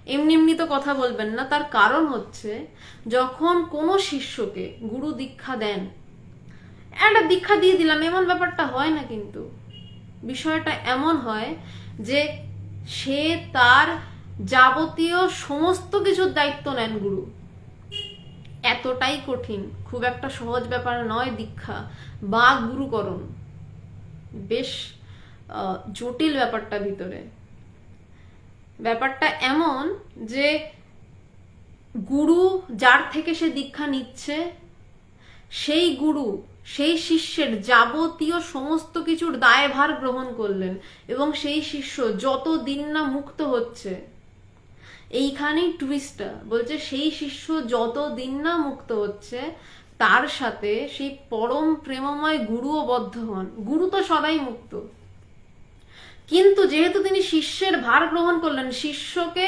এমনি এমনি তো কথা বলবেন না। তার কারণ হচ্ছে, যখন কোনো শিষ্যকে গুরু দীক্ষা দেন, একটা দীক্ষা দিয়ে দিলাম এমন ব্যাপারটা হয় না, কিন্তু বিষয়টা এমন হয় যে সে তার যাবতীয় সমস্ত কিছুর দায়িত্ব নেন গুরু। এতটাই কঠিন, খুব একটা সহজ ব্যাপার নয় দীক্ষা বা গুরুকরণ, বেশ জটিল ব্যাপারটা ভিতরে। ব্যাপারটা এমন যে গুরু যার থেকে সে দীক্ষা নিচ্ছে, সেই গুরু সেই শিষ্যের যাবতীয় সমস্ত কিছুর দায়ভার গ্রহণ করলেন, এবং সেই শিষ্য যত দিন না মুক্ত হচ্ছে, এইখানেই টুইস্টটা বলছে, সেই শিষ্য যত দিন না মুক্ত হচ্ছে তার সাথে সেই পরম প্রেমময় গুরুও বদ্ধ হন। গুরু তো সদাই মুক্ত, কিন্তু যেহেতু তিনি শিষ্যের ভার গ্রহণ করলেন, শিষ্যকে